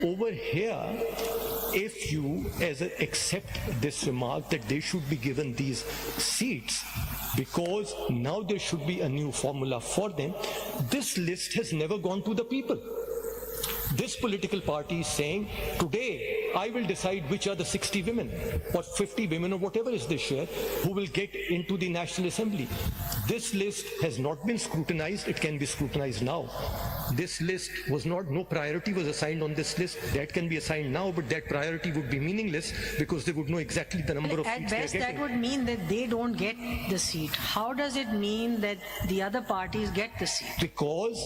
Over here, if you accept this remark that they should be given these seats because now there should be a new formula for them, this list has never gone to the people. This political party is saying, today I will decide which are the 60 women or 50 women or whatever is the share who will get into the National Assembly. This list has not been scrutinized. It can be scrutinized now. This list was not, no priority was assigned on this list. That can be assigned now, but that priority would be meaningless because they would know exactly the number of seats they are getting. At best, that would mean that they don't get the seat. How does it mean that the other parties get the seat? Because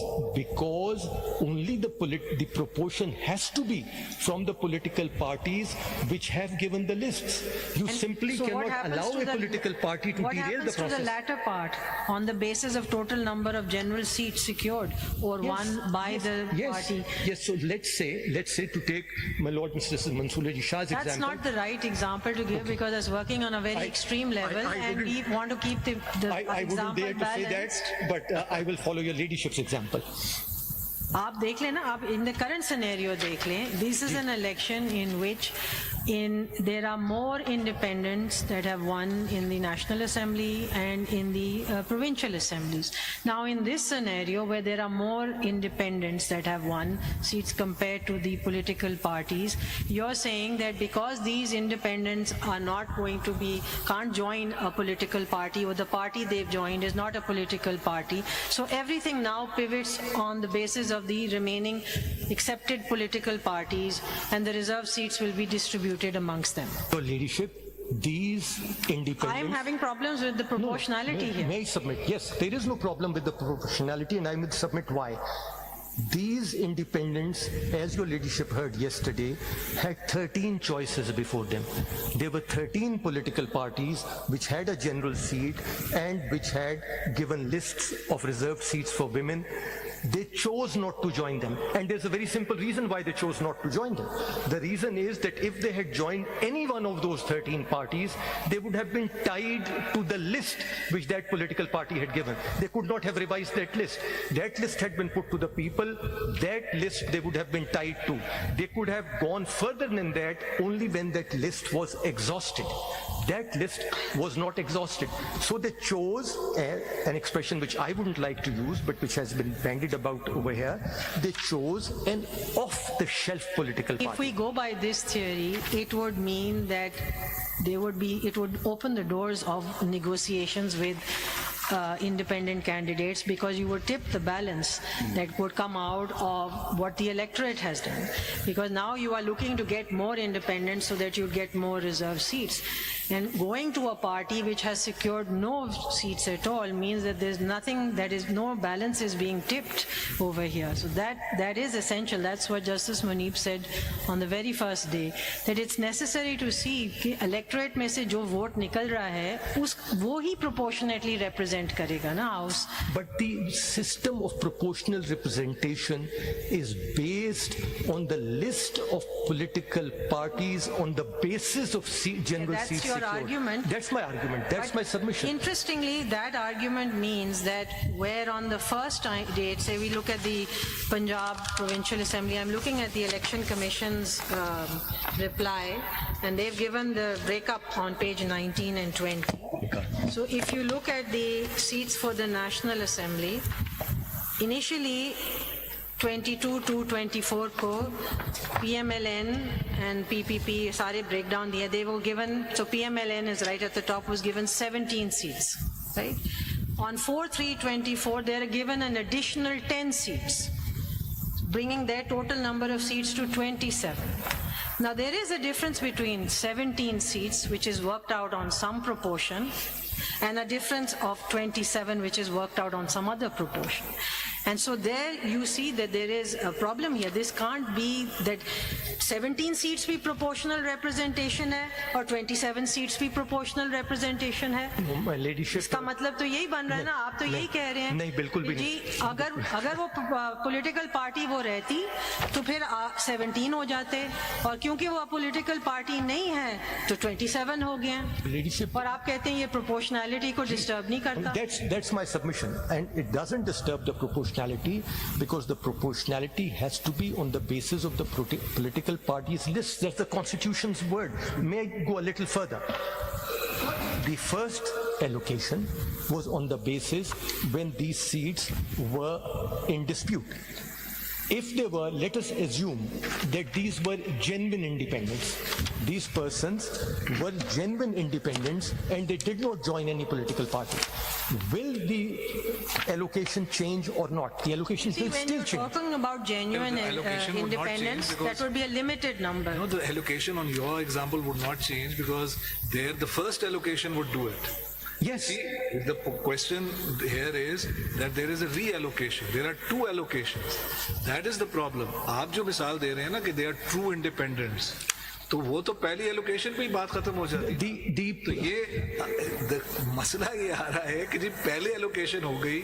only the proportion has to be from the political parties which have given the lists. You simply cannot allow a political party to derail the process. What happens to the latter part on the basis of total number of general seats secured or won by the party? Yes, so let's say to take my Lord Mr. Mansoor Ali Shah's example. That's not the right example to give because it's working on a very extreme level and we want to keep the I example wouldn't dare balanced. to say that, but I will follow your ladyship's example. आप देख लेना, आप in the current scenario देख लें. This is an election in which there are more independents that have won in the National Assembly and in the provincial assemblies. Now in this scenario where there are more independents that have won seats compared to the political parties, you're saying that because these independents are not going to can't join a political party or the party they've joined is not a political party, so everything now pivots on the basis of the remaining accepted political parties and the reserved seats will be distributed amongst them. Your ladyship, these independents... I am having problems with the proportionality here. May I submit? Yes, there is no problem with the proportionality and I will submit why. These independents, as your ladyship heard yesterday, had 13 choices before them. There were 13 political parties which had a general seat and which had given lists of reserved seats for women. They chose not to join them. And there's a very simple reason why they chose not to join them. The reason is that if they had joined any one of those 13 parties, they would have been tied to the list which that political party had given. They could not have revised that list. That list had been put to the people. That list they would have been tied to. They could have gone further than that only when that list was exhausted. That list was not exhausted. So they chose an expression which I wouldn't like to use, but which has been bandied about over here. They chose an off-the-shelf political party. If we go by this theory, it would mean that it would open the doors of negotiations with independent candidates because you would tip the balance that would come out of what the electorate has done. Because now you are looking to get more independents so that you get more reserved seats. And going to a party which has secured no seats at all means that there's nothing, no balance is being tipped over here. So that is essential. That's what Justice Muneeb said on the very first day, that it's necessary to see कि electorate में से जो vote निकल रहा है वो ही proportionately represent करेगा ना House. But the system of proportional representation is based on the list of political parties on the basis of general seats. That's your argument. That's my argument. That's my submission. Interestingly, that argument means that where on the first date, say we look at the Punjab Provincial Assembly, I'm looking at the Election Commission's reply, and they've given the breakup on page 19 and 20. So if you look at the seats for the National Assembly, initially 22 to 24 को PMLN and PPP सारे breakdown दिए, they were given, so PMLN is right at the top, was given 17 seats, right? On 4-3-24 they are given an additional 10 seats, bringing their total number of seats to 27. Now there is a difference between 17 seats, which is worked out on some proportion, and a difference of 27, which is worked out on some other proportion. And so there you see that there is a problem here. This can't be that 17 seats भी proportional representation है और 27 seats भी proportional representation है. My ladyship. इसका मतलब तो यही बन रहा है ना, आप तो यही कह रहे हैं. नहीं, बिल्कुल भी नहीं. जी, अगर वो political party वो रहती तो फिर 17 हो जाते, और क्योंकि वो political party नहीं है तो 27 हो गए. Ladyship. और आप कहते हैं ये proportionality को disturb नहीं करता. That's my submission, and it doesn't disturb the proportionality. proportionality because the proportionality has to be on the basis of the political parties' list. That's the Constitution's word. May I go a little further? The first allocation was on the basis when these seats were in dispute. If they were, let us assume that these were genuine independents. These persons were genuine independents and they did not join any political party. Will the allocation change or not? The allocation will When still you're change. talking about genuine The allocation would not change independence, because- that would be a limited number. No, the allocation on your example would not change because there the first allocation would do it. Yes. See, the question here is that there is a reallocation. There are two allocations. That is the problem. आप जो मिसाल दे रहे हैं ना कि they are true independents, तो वो तो पहली allocation पे ही बात खत्म हो जाती है। तो ये मसला ये आ रहा है कि जी पहले allocation हो गई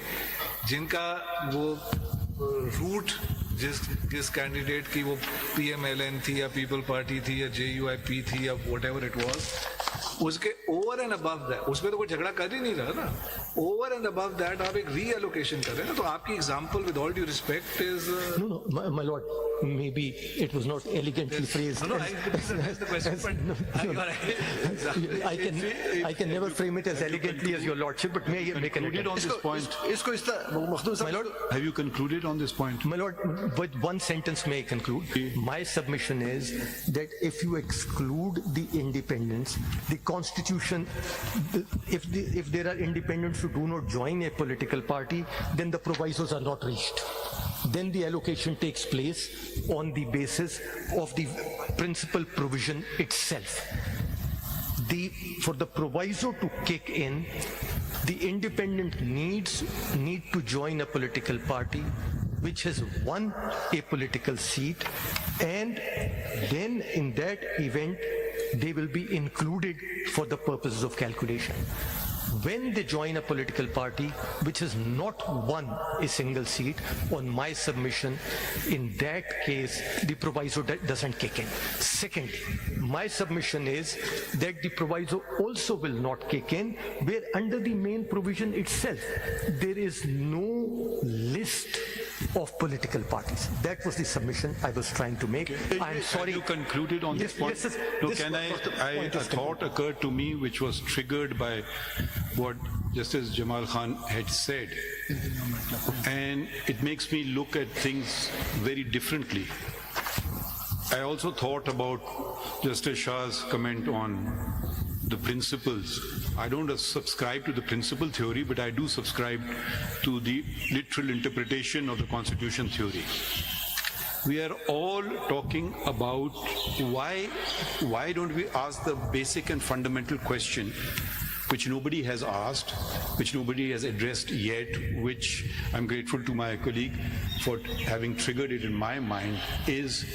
जिनका वो रूट जिस कैंडिडेट की वो PMLN थी या पीपल पार्टी थी या JUIP थी या whatever it was, उसके ओवर एंड अबव दैट, उसमें तो कोई झगड़ा कर ही नहीं रहा ना, ओवर एंड अबव दैट आप एक रीएलोकेशन कर रहे हैं ना, तो आपकी example with all due respect is No, my lord, maybe it was not elegantly phrased. No, that's the question, but I can never frame it as elegantly as your lordship, but may I make an Concluded on attempt? this point. इसको इस तरह Makhdoom My lord, साहब Have you concluded on this point? My lord, with one sentence may I conclude? My submission is that if you exclude the independents, the constitution, if there are independents who do not join a political party, then the provisos are not reached. Then the allocation takes place on the basis of the principal provision itself. For the proviso to kick in, the independent need to join a political party which has won a political seat, and then in that event they will be included for the purposes of calculation. When they join a political party which has not won a single seat, on my submission, in that case, the proviso doesn't kick in. Second, my submission is that the proviso also will not kick in, where under the main provision itself, there is no list of political parties. That was the submission I was trying to make. I'm sorry. Have you concluded on this point? Yes, No, this can was the I point a of thought occurred to me which was triggered by what Justice Jamal Khan had said. And it makes me look at things very differently. I also thought about Justice Shah's comment on the principles. I don't subscribe to the principle theory, but I do subscribe to the literal interpretation of the Constitution theory. We are all talking about why don't we ask the basic and fundamental question which nobody has asked, which nobody has addressed yet, which I'm grateful to my colleague for having triggered it in my mind, is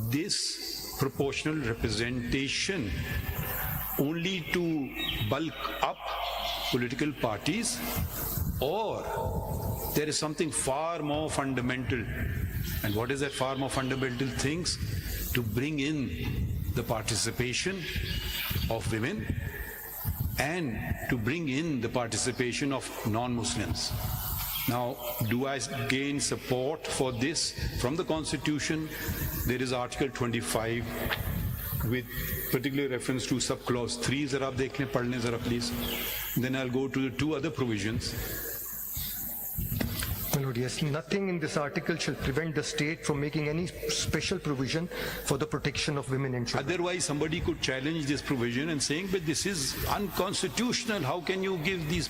this proportional representation only to bulk up political parties, or there is something far more fundamental? And what is that far more fundamental things? To bring in the participation of women and to bring in the participation of non-Muslims. Now, do I gain support for this from the Constitution? There is Article 25 with particular reference to subclause 3. Zara aap dekh lein, padh lein zara please. Then I'll go to the two other provisions. My lord, yes, nothing in this article shall prevent the state from making any special provision for the protection of women and children. Otherwise, somebody could challenge this provision and saying, but this is unconstitutional. How can you give these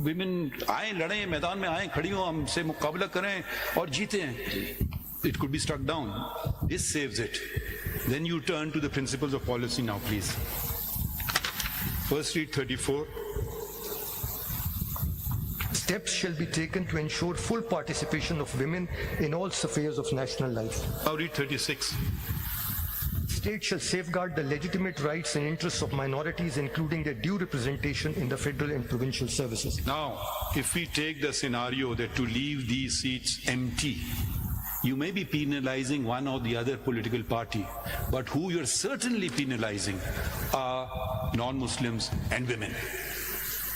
women, आए लड़े मैदान में आए खड़ी हो हमसे मुकाबला करें और जीते हैं? It could be struck down. This saves it. Then you turn to the principles of policy now, please. First read 34. Steps shall be taken to ensure full participation of women in all spheres of national life. Now read 36. State shall safeguard the legitimate rights and interests of minorities, including their due representation in the federal and provincial services. Now, if we take the scenario that to leave these seats empty, you may be penalizing one or the other political party, but who you're certainly penalizing are non-Muslims and women.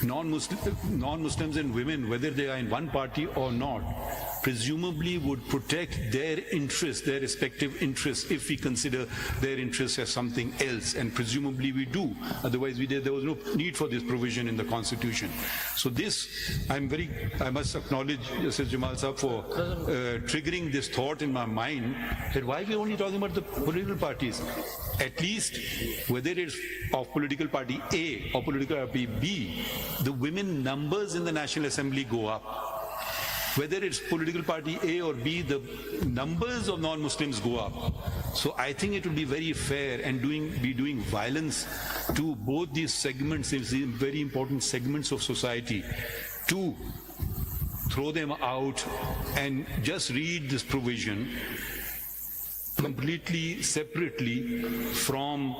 non-Muslims and women, whether they are in one party or not, presumably would protect their interests, their respective interests, if we consider their interests as something else, and presumably we do. Otherwise, there was no need for this provision in the Constitution. So this, I must acknowledge Justice Jamal Sahab for triggering this thought in my mind that why are we only talking about the political parties? At least, whether it's of political party A or political party B, the women numbers in the National Assembly go up. Whether it's political party A or B, the numbers of non-Muslims go up. So I think it would be very fair and be doing violence to both these segments, these very important segments of society, to throw them out and just read this provision completely separately from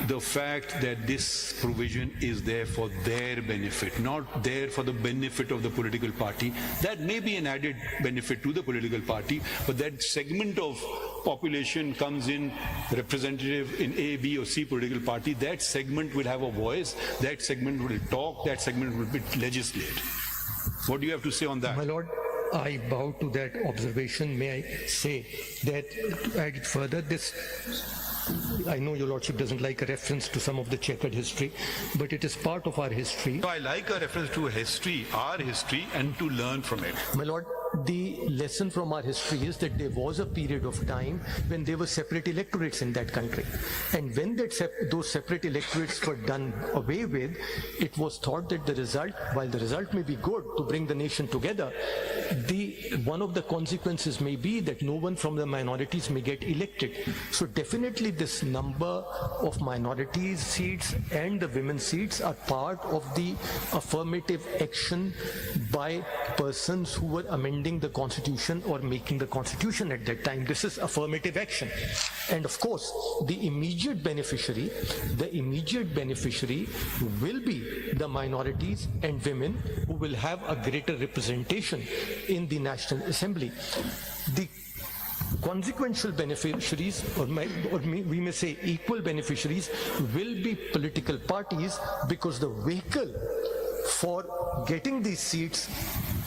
the fact that this provision is there for their benefit, not there for the benefit of the political party. That may be an added benefit to the political party, but that segment of population comes in representative in A, B or C political party, that segment will have a voice, that segment will talk, that segment will legislate. What do you have to say on that? My Lord, I bow to that observation. May I say that to add it further, this, I know your Lordship doesn't like a reference to some of the checkered history, but it is part of our history. So I like a reference to history, our history, and to learn from it. My Lord, the lesson from our history is that there was a period of time when there were separate electorates in that country. And when those separate electorates were done away with, it was thought that the result, while the result may be good to bring the nation together, one of the consequences may be that no one from the minorities may get elected. So definitely this number of minorities seats and the women's seats are part of the affirmative action by persons who were amending the Constitution or making the Constitution at that time. This is affirmative action. And of course, the immediate beneficiary will be the minorities and women who will have a greater representation in the National Assembly. The consequential beneficiaries, or we may say equal beneficiaries, will be political parties, because the vehicle for getting these seats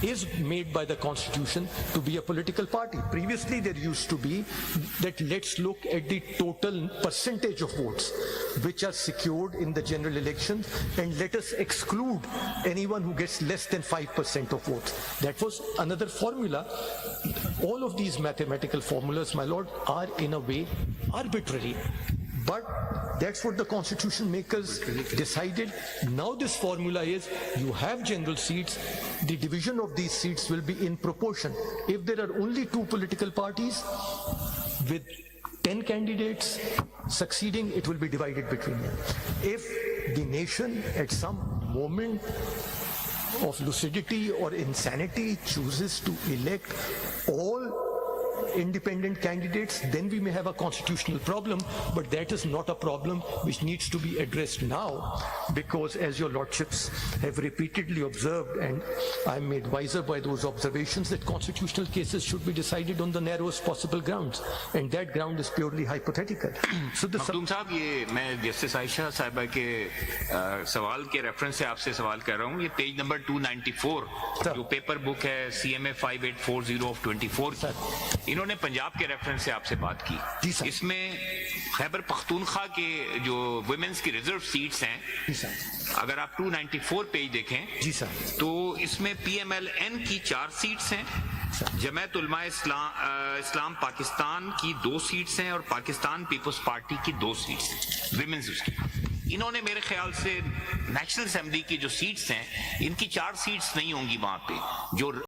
is made by the Constitution to be a political party. Previously, there used to be that let's look at the total percentage of votes which are secured in the general elections and let us exclude anyone who gets less than 5% of votes. That was another formula. All of these mathematical formulas, my Lord, are in a way arbitrary. But that's what the constitution makers decided. Now this formula is, you have general seats, the division of these seats will be in proportion. If there are only two political parties with 10 candidates succeeding, it will be divided between them. If the nation at some moment of lucidity or insanity chooses to elect all independent candidates, then we may have a constitutional problem, but that is not a problem which needs to be addressed now, because as your lordships have repeatedly observed, and I'm made wiser by those observations, that constitutional cases should be decided on the narrowest possible grounds, and that ground is purely hypothetical. So the Makhdoom साहब, ये मैं justice Ayesha साहिबा के सवाल के reference से आपसे सवाल कर रहा हूँ. ये पेज नंबर 294 जो पेपर बुक है CMA 5840 of 24, इन्होंने पंजाब के रेफरेंस से आपसे बात की. इसमें खैबर पख्तूनख्वा के जो वुमेन्स की रिजर्व सीट्स हैं, अगर आप 294 पेज देखें तो इसमें PMLN की 4 सीट्स हैं, जमात उलमा इस्लाम पाकिस्तान की 2 सीट्स हैं और पाकिस्तान पीपल्स पार्टी की 2 सीट्स हैं विमेंस उसकी. इन्होंने मेरे ख्याल से नेशनल असेंबली की जो सीट्स हैं, इनकी 4 सीट्स नहीं होंगी वहां पे, जो